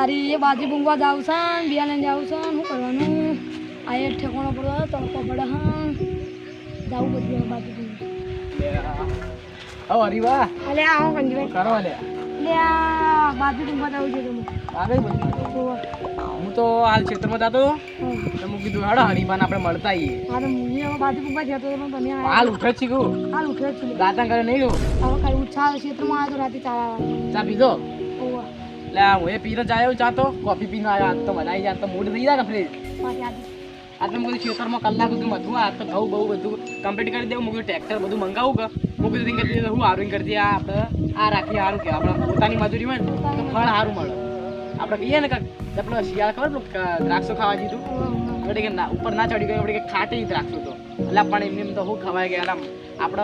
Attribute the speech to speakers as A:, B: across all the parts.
A: તારી એ બાજી બુંગવા જાવ છે બિયા લઈને જાવ છે શું કરવાનું આ એ ઠેકોણો પડે તડકો પડે હા જાવું બધું બાજી
B: ઓ અરે વાહ
A: અલે આવો કંજભાઈ
B: કરો લે
A: લે આ બાજી બુંગવા જાવ છે તમે
B: આગળ બધું હું તો હાલ ક્ષેત્રમાં જતો તો હું કીધું હાડો હરીબાન આપણે મળતા આવીએ
A: હા તો હું હવે બાજી બુંગવા જતો હતો તમે
B: હાલ ઉઠે જ શીખું
A: હાલ ઉઠ્યો જ છું
B: દાંતા કરે નહીં
A: હવે કાંઈ ઉછા ક્ષેત્રમાં આવ્યો તો રાતે 4 વાગે
B: ચા પીધો
A: ઓવા
B: એટલે હું એ પીને જાય ચા તો કોફી પીને આવ્યો આજ તો મજા આવી જાય તો મૂડ થઈ જાય ને ફ્રેશ
A: પાછી આજે
B: આ તો બધું ખેતરમાં કલાક સુધી મથું આ તો ઘઉં બહુ બધું કમ્પ્લીટ કરી દેવું મૂક્યું ટ્રેક્ટર બધું મંગાવું કે મૂકી દીધી કરતી હું હારું કરતી આ આપણે આ રાખીએ સારું કે આપણે પોતાની મજૂરી હોય ને તો ફળ સારું મળે આપણે કહીએ ને કે આપણે શિયાળ ખબર પેલું દ્રાક્ષો ખાવા દીધું આપણે કે ઉપર ના ચડી ગયું આપણે કે ખાટી દ્રાક્ષો તો એટલે પણ એમને તો શું ખવાય કે આપણે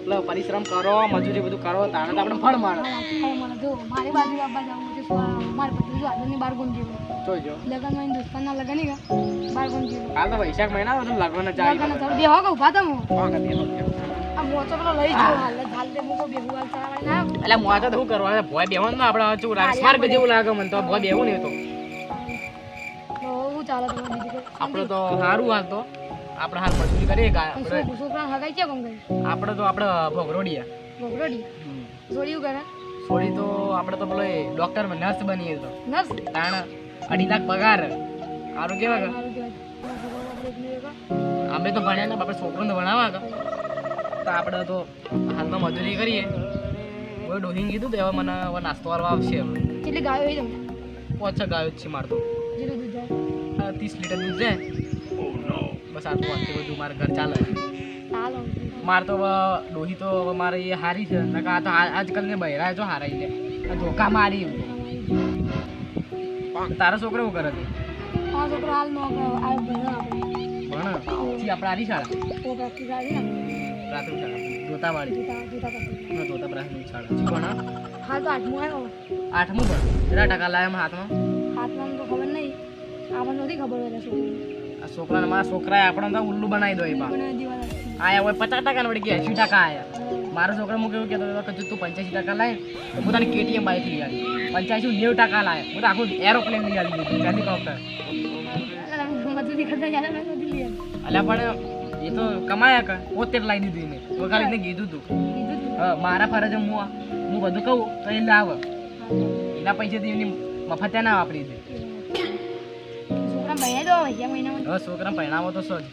B: પેલો પરિશ્રમ કરો મજૂરી બધું કરો તાણે તો આપણે ફળ મળે
A: જો મારી બાજુ બાબા જવું છે મારે બધું જો આજની 12 ગુણ જેવું
B: જોજો
A: લગનમાં દોસ્તારના લગન નહીં 12 ગુણ જેવું
B: હાલ તો વૈશાખ મહિના બધું લગવાના જાય
A: લગન ચાલુ બે હોગ ઉભા તો હું
B: હા કદી
A: આ મોચો પેલો લઈ ગયો હાલ તે મુકો બેહુ હાલ ચલાવાય ના
B: એટલે મોચો તો શું કરવા ભોય બેવાનું આપણે શું લાગે સ્માર્ટ જેવું લાગે મને તો ભોય બેવું નહીં તો
A: હું ચાલે તમે બીજું
B: આપણે તો સારું હાલ તો આપણે હાલ મજૂરી કરીએ
A: છોકરા હગાઈ છે કોણ કરી
B: આપણે તો આપણે ભોગરોડિયા
A: ભોગરોડી જોડ્યું કરે
B: છોડી તો આપણે તો પેલો ડોક્ટર નર્સ બનીએ તો
A: નર્સ
B: તાણ 2.5 લાખ પગાર સારું કેવા કે અમે તો ભણ્યા ને આપણે છોકરોને ભણાવવા કે તો આપણે તો હાલમાં મજૂરી કરીએ કોઈ ડોહીને કીધું તો હવે મને હવે નાસ્તો વાળવા આવશે
A: કેટલી ગાયો હોય તમને
B: 5-6 ગાયો જ છે મારે તો
A: જેટલું દૂધ જાય
B: 30 લીટર દૂધ જાય બસ આટલું આટલું બધું મારે ઘર ચાલે
A: ચાલો
B: મારે તો ડોહી તો મારે એ હારી છે નકા આ તો આજકાલ ને બહેરા જો હારાઈ લે આ ધોકા મારી તારા છોકરો શું કરે છે
A: આ છોકરો હાલ નો આ ભણે આપણે
B: ભણ જી આપણે આરી શાળા
A: તો પ્રેક્ટિસ આવી ને
B: પ્રાથમિક શાળા જોતાવાળી
A: જોતા કરતી
B: ન જોતા પ્રાથમિક શાળા જી ભણ
A: હાલ તો 8મું આવ્યો
B: 8મું ભણ કેટલા ટકા લાયા એમાં હાથમાં
A: હાથમાં તો ખબર નહીં આપણને નથી ખબર હોય છોકરી
B: આ છોકરાને મારા છોકરાએ આપણને તો ઉલ્લુ બનાવી દો એ બા
A: પણ દિવાલ
B: આયા હોય 50 ટકા ને વળી કે 80 ટકા આયા મારા છોકરા હું કેવું કહેતો કે તું 85 ટકા લાય તો હું તને KTM બાઇક લઈ આવી 85 90 ટકા લાય હું તો આખું એરોપ્લેન લઈ આવી દીધું હેલિકોપ્ટર
A: મજૂરી કરતા જાય નથી લઈ
B: અલ્યા પણ એ તો કમાયા કા 70 લાવી દીધું એને તો ખાલી એને કીધું તું હા મારા ફરજ હું બધું કહું તો એ લાવ એના પૈસાથી એની મફત ના વાપરી દે
A: છોકરા ભણ્યા તો મહિના મહિનામાં
B: હવે છોકરા પહેણાવો તો સજ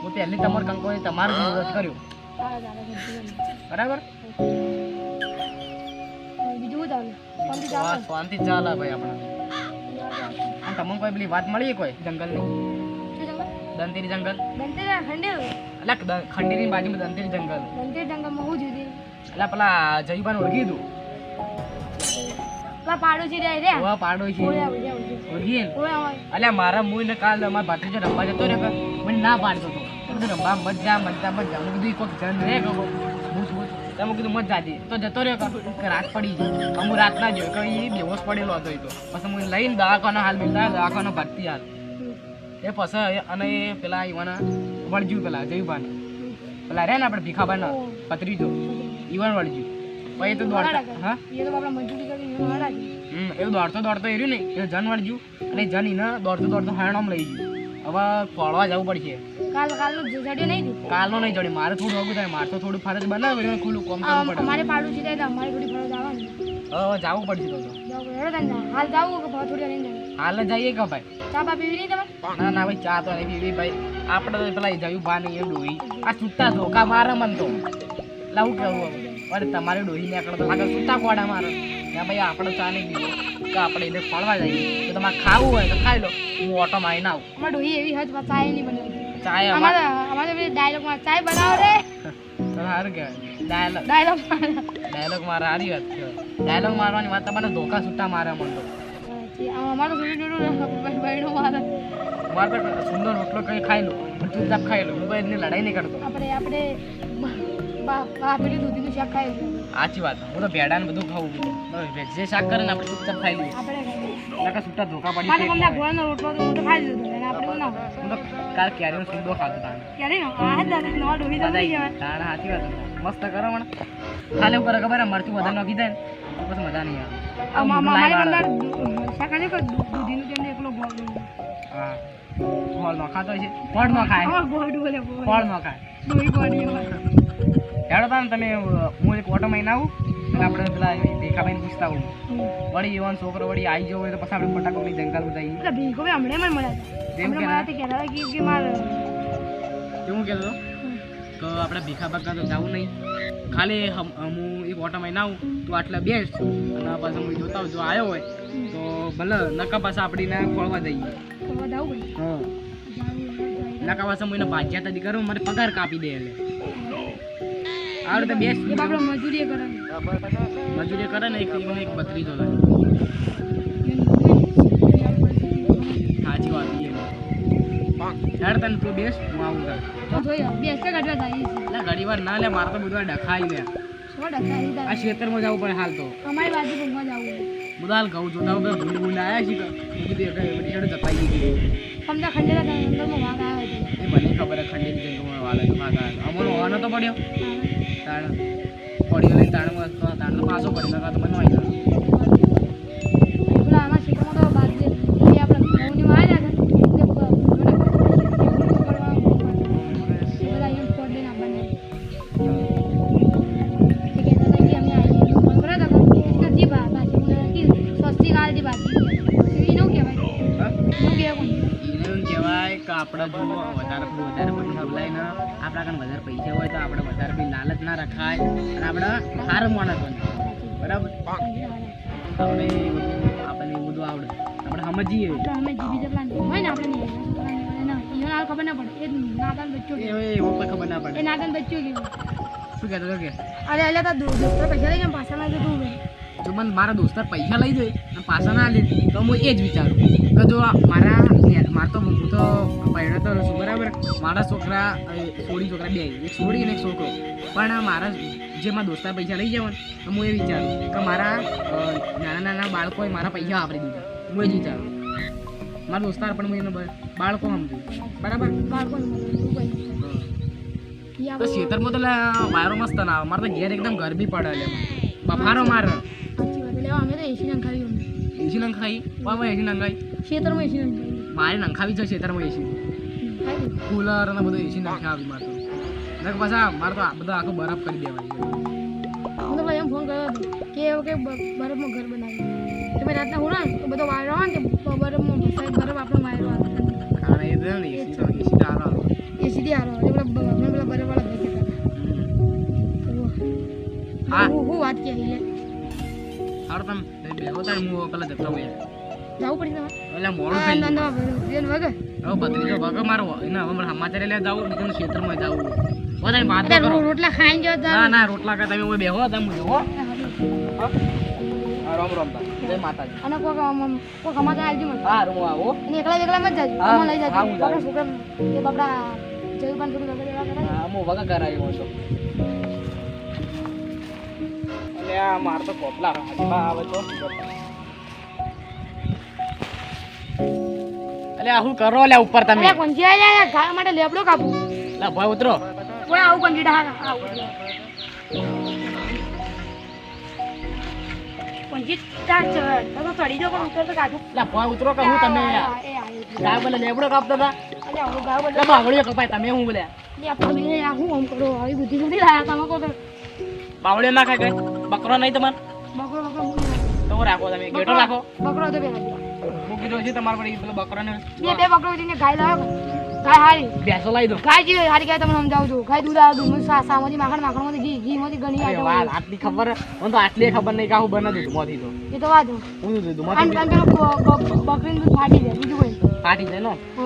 B: હું પહેલી તમારા કંકોએ તમારું વિરોધ કર્યો બરાબર
A: બીજું શું ચાલે
B: શાંતિ ચાલે ભાઈ આપણે અને તમને કોઈ પેલી વાત મળી કોઈ જંગલની દંતેરી જંગલ એટલે ખંડેરી બાજુમાં દંતેરી જંગલ
A: જંગલમાં હું જોઈ
B: એટલે પેલા જયબાન ઓળખી તું
A: પાડોશી રે
B: પાડોશી ઓળખી એટલે મારા મુઈ ને કાલ અમારા ભાત્રીજો રમવા જતો રે મને ના પાડતો હતો રમવા મજા હું કીધું કોઈક જન રે તમે કીધું મત જાતી તો જતો રહ્યો કે રાત પડી ગઈ અમુક રાત ના જોયો કે એ બેહોશ પડેલો હતો એ તો પછી હું લઈને દવાખાનો હાલ મિલતા દવાખાનો ભરતી હાલ એ પછી અને એ પેલા ઈવાના વળજ્યું પેલા જયુભાને પેલા રે ને આપણે ભીખાભાઈ પત્રીજો ઈવન વળજ્યું પછી તો દોડતા હા એવું દોડતો એર્યું ને એ જન વળજ્યું અને જન એને દોડતો હરણામ લઈ ગયું હવે ખોળવા જવું પડશે કાલનો નહીં જડે મારે થોડું આગું થાય મારે તો થોડું ફરજ બનાવે ખુલ્લું કોમ કરવું પડે
A: અમારે પાડોશી થાય તો અમારે થોડી ફરજ આવવાની
B: હવે જવું પડશે તો
A: હાલ જાવું કે થોડી વાર
B: હાલ જઈએ કે ભાઈ
A: ચા બા પીવી નહીં તમારે
B: ના ભાઈ ચા તો નહીં પીવી ભાઈ આપણે તો પેલા જયું બા નહીં એ ડોહી આ છૂટા ધોકા મારે મન તો લાવું કેવું અરે તમારે ડોહી ને આકડો તો આગળ છૂટા કોડા મારે ત્યાં ભાઈ આપણે ચા નહીં પીવો કે આપણે એને ફળવા જઈએ તો તમારે ખાવું હોય તો ખાઈ લો હું ઓટો મારીને આવું
A: અમારે ડોહી એવી હજ ચાય નહીં બનાવી
B: ચાય
A: અમારે ડાયલોગમાં ચાય બનાવો રે
B: સારું કહેવાય ડાયલોગ મારે સારી વાત છે ડાયલોગ મારવાની વાત તમને ધોકા છૂટા મારે મન તો
A: અમારે તો
B: મારે તો સુંદર રોટલો કઈ ખાઈ લો ચૂપચાપ ખાઈ લો હું કોઈ એની લડાઈ નહીં કરતો
A: આપણે આ પેલી દૂધીનું શાક ખાઈ
B: સાચી વાત હું તો ભેડા ને બધું ખાવું બધું જે શાક કરે ને આપણે ચૂપચાપ ખાઈ લઈએ
A: આપણે
B: નકા છૂટા ધોકા પડી
A: મારે
B: પેટમાં.
A: તમને ગોળનો રોટલો તો હું તો ખાઈ લીધો અને આપણે તો ના
B: હું તો કાલ કેરીનો સુંદો ખાધો તાણે
A: ક્યારે આ દાદા નવા ડોહી તો નહીં કહેવાય
B: તાણે સાચી વાત મસ્ત કરો મને ખાલી ઉપર ખબર હે, મરચું વધારે નાખી દે ને તો પછી મજા નહીં આવે આવું ઊંધું
A: મારી
B: લાય
A: અંદર
B: વાળા.
A: શાક આજે દૂધીનું તેમને એકલો ગોળ
B: હા ફળ નો ખાતો છે ફળ નો ખાય
A: અમાર ગોળ બોલે
B: ફળ નો ખાય
A: ડોહી ગોળી
B: હેડો તા ને તમે હું એક ઓટો મહિને આવું અને આપણે પેલા દેખાભાઈને પૂછતા આવું વળી એવાનો છોકરો વળી આવી જવો હોય તો પછી આપણે ફટાકડની જંગલમાં જઈએ
A: એટલે ભીખો ભાઈ હમણાં મને મળ્યા હતા
B: એવું
A: હમણાં
B: કે
A: મળ્યા હતા કહેતા હતા કે મારે
B: એવું કહેતો તો આપણે ભીખા બગા તો જવું નહીં ખાલી હું એક ઓટો મહિને આવું તો આટલા બેસ્ટ અને પાછું હું જોતા હોઉં જો આવ્યો હોય તો ભલે નકા પાછા આપણીને ખોળવા જઈએ
A: ફરવા જાવું
B: હા નકા પાછા હું એને ભાજ્યા તદી કરું મારે પગાર કાપી દે એટલે આવડે તો બેસ્ટ
A: એ બાપડો મજૂરી કરે
B: મજૂરી કરે ને એક બત્રીસો લાગે સાચી વાત એ યાર તને તું બેસ્ટ હું આવું તાર
A: તો જોઈ બેસ કે કાઢવા જાય
B: એટલે ઘણી વાર ના લે મારે તો બધું ડખાઈ લે
A: સો ટકા
B: આ ખેતરમાં જવું પડે હાલ તો
A: અમારી બાજુ ઘૂમવા જવું
B: બધા હાલ ઘઉં જોતા હોય ભૂલ ભૂલ આવ્યા છે કે બધી હેડ જતાઈ ગઈ
A: સમજા ખંડેલા જંગલમાં વાઘ આવે છે
B: એ મને ખબર હે ખંડેરી જંગલમાં વાલે તો ભાગા અમનો હોવાનો તો પડ્યો તાણ પડ્યો લઈને તાણ તો પાછો પડી નકા તો મને આવી
A: પેલા આમાં શીખવામાં તો બાદ દે એ આપણે ઘઉંની માં આવ્યા હતા બધા એમ ફોડ લઈને આપણને એ કહેતા હતા કે અમે આવીએ તો ફોન કર્યો હતો કે જી બાજી સસ્તી કાલથી બાજી એનું કહેવાય
B: હા
A: શું કહેવાય કોણ
B: એવું કહેવાય કે આપણે જો વધારે પૈસા બોલાય ને આપણા કાન વધારે પૈસા હોય તો આપણે વધારે બી લાલચ ના રખાય અને આપણે સારું માણસ બને બરાબર આપણે આપણને બધું આવડે આપણે સમજીએ
A: તો અમે જીવી જપલાન હોય ને આપણે નહીં એને હાલ ખબર ના પડે એ નાદાન બચ્ચો
B: એ એવું કોઈ ખબર ના પડે
A: એ નાદાન બચ્ચો કેવું
B: શું કહેતો હતો કે
A: અરે એટલે તો દોસ્તો પૈસા લઈ જાય પાછા ના જતું
B: જો મને મારા દોસ્તાર પૈસા લઈ જાય અને પાછા ના લે તો હું એ જ વિચારું કે જો મારા તો હું તો પહેલો તો છું બરાબર મારા છોકરા સોળી છોકરા બે એક સોળી અને એક છોકરો પણ મારા જે મારા દોસ્તાર પૈસા લઈ જાય ને તો હું એ વિચારું કે મારા નાના નાના બાળકોએ મારા પૈસા વાપરી દીધા હું એ જ વિચારું મારા દોસ્તાર પણ હું એને બાળકો સમજું બરાબર
A: બાળકો
B: તો ખેતરમાં તો વાયરો મસ્ત ના આવે મારે તો ઘેર એકદમ ગરબી પડે એટલે બફારો મારે
A: સાચી વાત એટલે અમે તો એસી નંખાવી
B: એસી નંખાઈ બાબા એસી નંખાઈ
A: ખેતરમાં એસી નંખાવી
B: મારે નંખાવી છે ખેતરમાં એસી કુલર અને બધું એસી નંખાવી મારે તો પાછા મારે તો બધો આખો બરફ કરી દેવાય
A: હું તો ભાઈ એમ ફોન કર્યો હતો કે એવું કે બરફમાં ઘર બનાવ્યું તમે રાતના હું ને તો બધો વાયરો આવે ને કે બરફમાં બરફ આપણો વાયરો આવે
B: કારણ એ તો ને એસી તો હારો
A: એસીથી હારો એટલે પેલા બરફવાળા ભાઈ કહેતા
B: હા
A: હું વાત કે
B: હારો તમે બેહો તારે હું પેલા જતો હોય
A: જવું પડશે
B: એટલે મોડું થઈ
A: ના ના ટ્રેન વગર
B: હવે બત્રીસો ભાગે મારો એને હવે મારે સમાચાર લે જાવું બીજું ખેતરમાં જવું બધા વાત કરો
A: રોટલા ખાઈને જો
B: ના ના રોટલા કા તમે બેહો તમે બેહો રામ રામ જય માતાજી
A: અને કોઈ સમાચાર આવજો મને
B: હા હું આવો
A: અને એકલા એકલા મત જાજો
B: હા,
A: અમે લઈ જાજો
B: હા, હું જાઉં.
A: બાપડા છોકરા એ બાપડા જયુબાન થોડું વગર એવા કરે
B: હા હું વગા કરાવ્યો છું એટલે આ માર તો કોપલા હાથમાં આવે તો એટલે આ શું કરો લે ઉપર તમે
A: અરે કોંજી આયા ગાય માટે લેબડો કાપું
B: લા ભાઈ ઉતરો
A: ઓય આવું કોંજી ડા કોંજી તા તો ચડી જો પણ ઉતર તો કાઢું
B: લા ભાઈ ઉતરો કે હું તમે
A: એ આવ્યું
B: ગાય બોલે લેબડો કાપતા હતા
A: અરે આવું ગાવ બદલ
B: લા બાવળીઓ કપાય તમે હું બોલે
A: લે આપણે આ હું આમ કરો આવી બુદ્ધિ નથી લાયા તમે કો
B: બાવળીઓ ના ખાય કઈ બકરો નહીં તમારે
A: બકરો બકરો
B: તો રાખો તમે ગેટો રાખો
A: બકરો તો પેલા
B: હું કીધું છે તમારે પણ પેલો બકરાને
A: બે બકરો જઈને ગાય લાવો ગાય હારી
B: બેસો લાવી દો
A: ગાય જેવી હારી ગાય તમને સમજાવું છું ગાય દૂધ આવે દૂધ સામાંથી માખણમાંથી ઘી ઘીમાંથી ઘણી
B: અરે
A: આવે
B: વાહ આટલી ખબર મને તો આટલી ખબર નહીં કે હું બના દઉં મોથી તો
A: એ તો વાત
B: હું દઉં
A: અને
B: મોથી
A: પેલું બકરીનું દૂધ ફાટી જાય બીજું કોઈ
B: ફાટી જાય ને
A: હો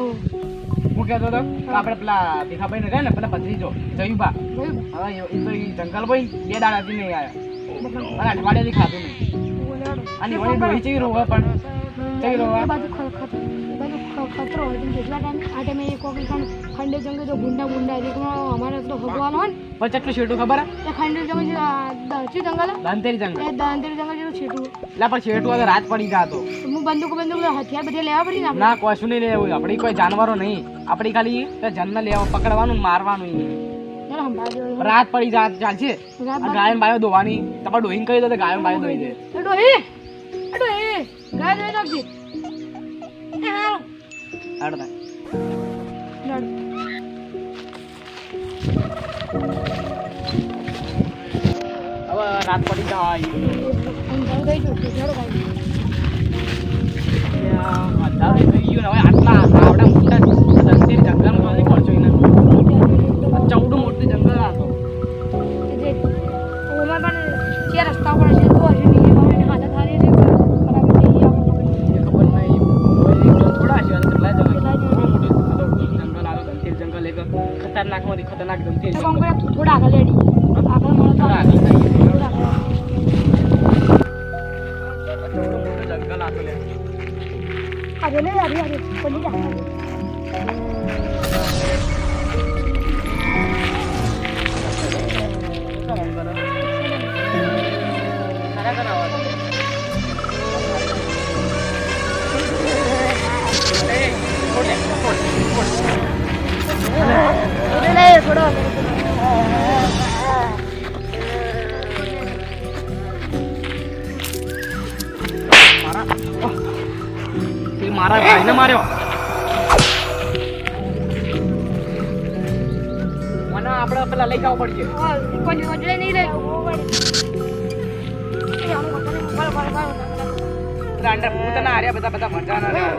B: હું કહેતો હતો કે આપણે પેલા ભીખાભાઈ ને રહે ને પેલા ભત્રીજો જયુબા
A: જોયું
B: હવે એ તો ઈ જંગલ ભાઈ 2 દાડાથી નહીં આવ્યા અને અઠવાડિયાથી ખાધું નહીં અને વળી ડોહી ચેવી રોવા પણ ચેવી રોવા
A: એ બાજુ ખતરો હોય તો જેટલા ટાઈમ આ ટાઈમે એક વખત ખંડે જંગલ તો ગુંડા અમારે તો ભગવાન હોય ને
B: પણ કેટલું છેટું ખબર
A: એ ખંડે જંગલ દરચી જંગલ
B: દાંતેરી જંગલ
A: એ દાંતેરી જંગલ જેવું છેટું
B: એટલે પણ છેટું હવે રાત પડી જાતો
A: હું બંદૂક હથિયાર બધે લેવા પડી ને
B: ના કશું નહીં લેવું આપણી કોઈ જાનવરો નહીં આપણી ખાલી જન્મ લેવા પકડવાનું ને મારવાનું રાત પડી જાત ચાલશે ગાયન બાયો દોવાની તમારે ડોહીને કહી દો તો ગાયન બાયો દોઈ દે
A: ગાય દોઈ નાખજે
B: હવે રાત પડી જાય અંધારું થઈ ગયું ને હવે આટલા આવડા મોટા દંતેર જંગલમાં નહીં પહોંચો એને ચૌડું મોટું જંગલ હતો
A: રસ્તા પર છે તો હજી નહીં હાથા થારી છે ખબર નહીં
B: થોડા છે કેટલા જંગલ જંગલ આવે દંતેર જંગલ એક ખતરનાકમાંથી ખતરનાક દંતેર
A: થોડા આગળ લેડી આગળ મળે
B: થોડા આગળ જંગલ હતો લે
A: આજે લે આજે પડી જા
B: મારા ભાઈને માર્યો મને આપણે પેલા લઈ જવું પડશે
A: કોઈ વજલે નહીં લે
B: અંદર હું તને હાર્યા બધા મજાના
A: લઈ લો